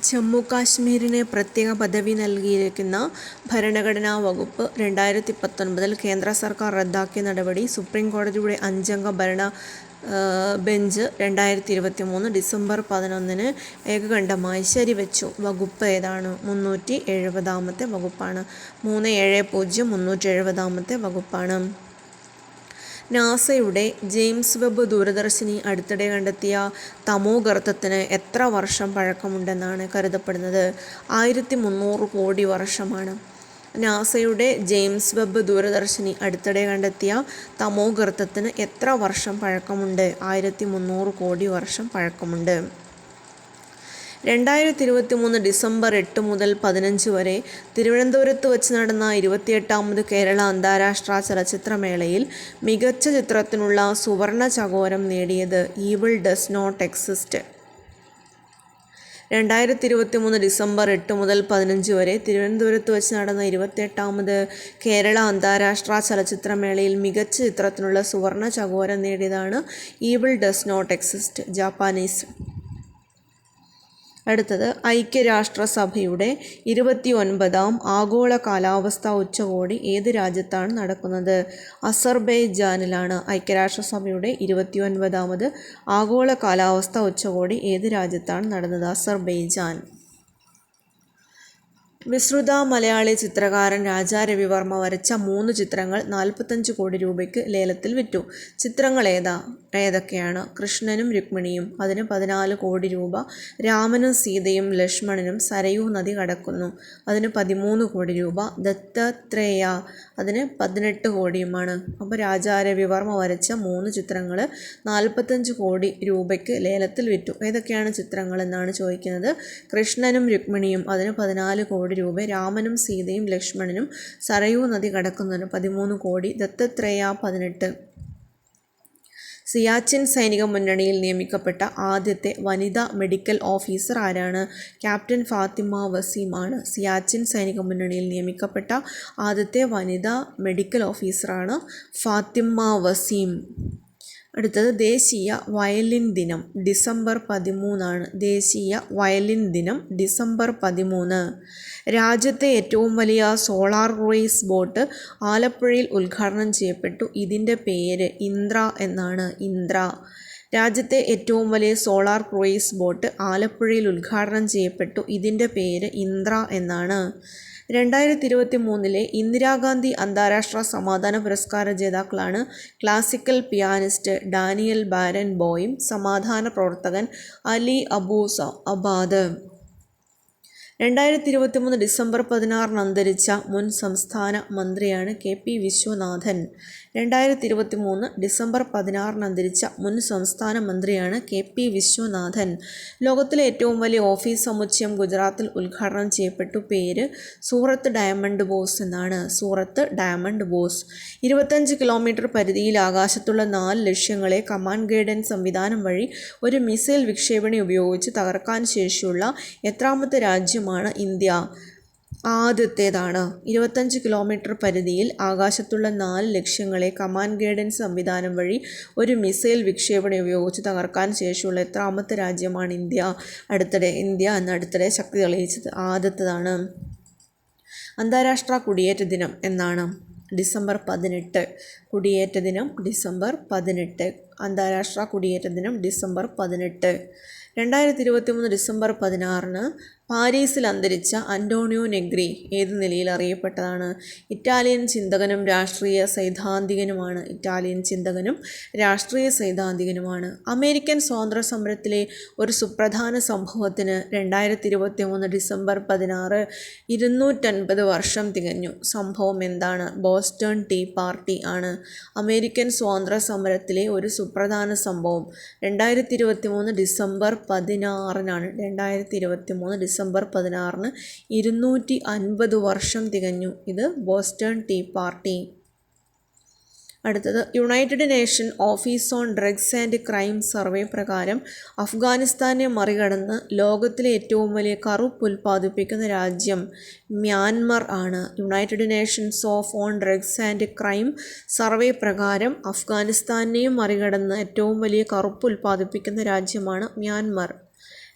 ജമ്മു കാശ്മീരിന് പ്രത്യേക പദവി നൽകിയിരിക്കുന്ന ഭരണഘടനാ വകുപ്പ് 2019 കേന്ദ്ര സർക്കാർ റദ്ദാക്കിയ നടപടി സുപ്രീം കോടതിയുടെ 5 അംഗ ഭരണ ബെഞ്ച് 2023 ഡിസംബർ 11 ഏകകണ്ഠമായി ശരിവച്ചു. വകുപ്പ് ഏതാണ്? 370 വകുപ്പാണ്. 370 370 വകുപ്പാണ്. നാസയുടെ ജെയിംസ് വെബ് ദൂരദർശിനി അടുത്തിടെ കണ്ടെത്തിയ തമോഗർത്തത്തിന് എത്ര വർഷം പഴക്കമുണ്ടെന്നാണ് കരുതപ്പെടുന്നത്? 1300 കോടി വർഷമാണ്. നാസയുടെ ജെയിംസ് വെബ് ദൂരദർശിനി അടുത്തിടെ കണ്ടെത്തിയ തമോഗർത്തത്തിന് എത്ര വർഷം പഴക്കമുണ്ട്? 1300 കോടി വർഷം പഴക്കമുണ്ട്. 2023 ഡിസംബർ 8 മുതൽ 15 വരെ തിരുവനന്തപുരത്ത് വച്ച് നടന്ന 28ാമത് കേരള അന്താരാഷ്ട്ര ചലച്ചിത്രമേളയിൽ മികച്ച ചിത്രത്തിനുള്ള സുവർണ ചകോരം നേടിയത് evil does not exist. 2023 December 8 മുതൽ 15 വരെ തിരുവനന്തപുരത്ത് വച്ച് നടന്ന 28ാമത് കേരള അന്താരാഷ്ട്ര ചലച്ചിത്രമേളയിൽ മികച്ച ചിത്രത്തിനുള്ള സുവർണ ചകോരം നേടിയതാണ് evil does not exist, Japanese. അടുത്തത് ഐക്യരാഷ്ട്രസഭയുടെ 29ാം ആഗോള കാലാവസ്ഥാ ഉച്ചകോടി ഏത് രാജ്യത്താണ് നടക്കുന്നത്? അസർബൈജാനിലാണ്. ഐക്യരാഷ്ട്രസഭയുടെ 29ാമത് ആഗോള കാലാവസ്ഥാ ഉച്ചകോടി ഏത് രാജ്യത്താണ് നടന്നത്? അസർബൈജാൻ. വിശ്രുത മലയാളി ചിത്രകാരൻ രാജാ രവിവർമ്മ വരച്ച 3 ചിത്രങ്ങൾ 45 കോടി രൂപയ്ക്ക് ലേലത്തിൽ വിറ്റു. ചിത്രങ്ങൾ ഏതൊക്കെയാണ്? കൃഷ്ണനും രുക്മിണിയും, അതിന് 14 കോടി രൂപ. രാമനും സീതയും ലക്ഷ്മണനും സരയൂ നദി കടക്കുന്നു, അതിന് 13 കോടി രൂപ. ദത്തത്രേയ, അതിന് 18 കോടിയുമാണ്. അപ്പോൾ രാജാ രവിവർമ്മ വരച്ച 3 ചിത്രങ്ങൾ 45 കോടി രൂപയ്ക്ക് ലേലത്തിൽ വിറ്റു. ഏതൊക്കെയാണ് ചിത്രങ്ങൾ എന്നാണ് ചോദിക്കുന്നത്. കൃഷ്ണനും രുക്മിണിയും, അതിന് 14 കോടി രൂപ. രാമനും സീതയും ലക്ഷ്മണനും സരയൂ നദി കടക്കുന്നതിന് 13 കോടി. ദത്തത്രേയ 18. സിയാച്ചിൻ സൈനിക മുന്നണിയിൽ നിയമിക്കപ്പെട്ട ആദ്യത്തെ വനിതാ മെഡിക്കൽ ഓഫീസർ ആരാണ്? ക്യാപ്റ്റൻ ഫാത്തിമ വസീം ആണ്. സിയാച്ചിൻ സൈനിക മുന്നണിയിൽ നിയമിക്കപ്പെട്ട ആദ്യത്തെ വനിതാ മെഡിക്കൽ ഓഫീസറാണ് ഫാത്തിമ വസീം. അടുത്തത് ദേശീയ വയലിൻ ദിനം ഡിസംബർ 13 ദേശീയ വയലിൻ ദിനം ഡിസംബർ 13. രാജ്യത്തെ ഏറ്റവും വലിയ സോളാർ ക്രൂയിസ് ബോട്ട് ആലപ്പുഴയിൽ ഉദ്ഘാടനം ചെയ്യപ്പെട്ടു. ഇതിൻ്റെ പേര് ഇന്ദ്ര എന്നാണ്. ഇന്ദ്ര. രാജ്യത്തെ ഏറ്റവും വലിയ സോളാർ ക്രൂയിസ് ബോട്ട് ആലപ്പുഴയിൽ ഉദ്ഘാടനം ചെയ്യപ്പെട്ടു. ഇതിൻ്റെ പേര് ഇന്ദ്ര എന്നാണ്. 2023 ഇന്ദിരാഗാന്ധി അന്താരാഷ്ട്ര സമാധാന പുരസ്കാര ജേതാക്കളാണ് ക്ലാസിക്കൽ പിയാനിസ്റ്റ് ഡാനിയൽ ബാരൻബോയും സമാധാന പ്രവർത്തകൻ അലി അബാദ്. 2023 ഡിസംബർ 16 അന്തരിച്ച മുൻ സംസ്ഥാന മന്ത്രിയാണ് കെ.പി. വിശ്വനാഥൻ. 2023 ഡിസംബർ 16 അന്തരിച്ച മുൻ സംസ്ഥാന മന്ത്രിയാണ് കെ.പി. വിശ്വനാഥൻ. ലോകത്തിലെ ഏറ്റവും വലിയ ഓഫീസ് സമുച്ചയം ഗുജറാത്തിൽ ഉദ്ഘാടനം ചെയ്യപ്പെട്ടു. പേര് സൂറത്ത് ഡയമണ്ട് ബോസ് എന്നാണ്. സൂറത്ത് ഡയമണ്ട് ബോസ്. 25 കിലോമീറ്റർ പരിധിയിൽ ആകാശത്തുള്ള 4 ലക്ഷ്യങ്ങളെ കമാൻഡ് ഗൈഡൻസ് സംവിധാനം വഴി ഒരു മിസൈൽ വിക്ഷേപണി ഉപയോഗിച്ച് തകർക്കാൻ ശേഷിയുള്ള എത്രാമത്തെ രാജ്യമാണ് ഇന്ത്യ? ആദ്യത്തേതാണ്. 25 കിലോമീറ്റർ പരിധിയിൽ ആകാശത്തുള്ള 4 ലക്ഷ്യങ്ങളെ കമാൻഡ് ഗൈഡൻസ് സംവിധാനം വഴി ഒരു മിസൈൽ വിക്ഷേപണി ഉപയോഗിച്ച് തകർക്കാൻ ശേഷിയുള്ള എത്രാമത്തെ രാജ്യമാണ് ഇന്ത്യ? അടുത്തിടെ ശക്തി തെളിയിച്ചത് ആദ്യത്തേതാണ്. അന്താരാഷ്ട്ര കുടിയേറ്റ ദിനം എന്നാണ്? ഡിസംബർ 18. കുടിയേറ്റ ദിനം ഡിസംബർ 18. അന്താരാഷ്ട്ര കുടിയേറ്റ ദിനം ഡിസംബർ 18. 2023 ഡിസംബർ 16 പാരീസിൽ അന്തരിച്ച അന്റോണിയോ നെഗ്രി ഏത് നിലയിൽ അറിയപ്പെട്ടതാണ്? ഇറ്റാലിയൻ ചിന്തകനും രാഷ്ട്രീയ സൈദ്ധാന്തികനുമാണ്. ഇറ്റാലിയൻ ചിന്തകനും രാഷ്ട്രീയ സൈദ്ധാന്തികനുമാണ്. അമേരിക്കൻ സ്വാതന്ത്ര്യ സമരത്തിലെ ഒരു സുപ്രധാന സംഭവത്തിന് 2023 ഡിസംബർ 16 250 വർഷം തികഞ്ഞു. സംഭവം എന്താണ്? ബോസ്റ്റൺ ടീ പാർട്ടി ആണ്. അമേരിക്കൻ സ്വാതന്ത്ര്യ സമരത്തിലെ ഒരു സുപ്രധാന സംഭവം 2023 ഡിസംബർ 16 2023 ഡിസംബർ 16 250 വർഷം തികഞ്ഞു. ഇത് ബോസ്റ്റൺ ടീ പാർട്ടി. അടുത്തത് United nation office on drugs and crime survey പ്രകാരം അഫ്ഗാനിസ്ഥാനെ മറികടന്ന് ലോകത്തിലെ ഏറ്റവും വലിയ കറുപ്പ് ഉൽപ്പാദിപ്പിക്കുന്ന രാജ്യം മ്യാൻമർ ആണ്. United Nations on drugs and crime survey പ്രകാരം അഫ്ഗാനിസ്ഥാനെയും മറികടന്ന് ഏറ്റവും വലിയ കറുപ്പ് ഉൽപ്പാദിപ്പിക്കുന്ന രാജ്യമാണ് മ്യാൻമർ.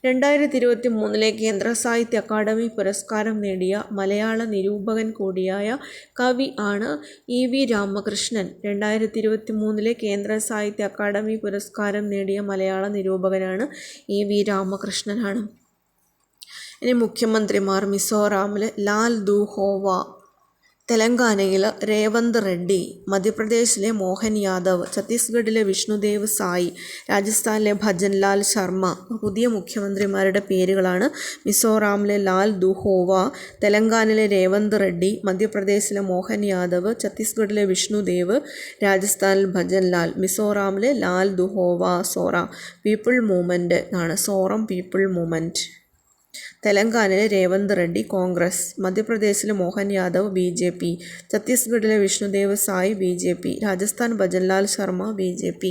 2023 കേന്ദ്ര സാഹിത്യ അക്കാദമി പുരസ്കാരം നേടിയ മലയാള നിരൂപകൻ കൂടിയായ കവി ആണ് ഇ.വി. രാമകൃഷ്ണൻ. 2023 കേന്ദ്ര സാഹിത്യ അക്കാദമി പുരസ്കാരം നേടിയ മലയാള നിരൂപകനാണ് ഇ.വി. രാമകൃഷ്ണനാണ്. ഇനി മുഖ്യമന്ത്രിമാർ. മിസോറാമിൽ ലാൽ ദുഹോവ, തെലങ്കാനയിൽ രേവന്ത് റെഡ്ഡി, മധ്യപ്രദേശിലെ മോഹൻ യാദവ്, ഛത്തീസ്ഗഡിലെ വിഷ്ണുദേവ് സായി, രാജസ്ഥാനിലെ ഭജൻലാൽ ശർമ്മ. പുതിയ മുഖ്യമന്ത്രിമാരുടെ പേരുകളാണ്: മിസോറാമിലെ ലാൽ ദുഹോവ, തെലങ്കാനയിലെ രേവന്ത് റെഡ്ഡി, മധ്യപ്രദേശിലെ മോഹൻ യാദവ്, ഛത്തീസ്ഗഡിലെ വിഷ്ണുദേവ്, രാജസ്ഥാനിൽ ഭജൻലാൽ. മിസോറാമിലെ ലാൽ ദുഹോവ സോറ പീപ്പിൾ മൂവ്മെൻറ്റ് ആണ്. Zoram people movement. തെലങ്കാനയിലെ രേവന്ത് റെഡ്ഡി കോൺഗ്രസ്, മധ്യപ്രദേശിലെ മോഹൻ യാദവ് BJP, ഛത്തീസ്ഗഡിലെ വിഷ്ണുദേവ് സായി BJP, രാജസ്ഥാൻ ഭജൻലാൽ ശർമ്മ BJP.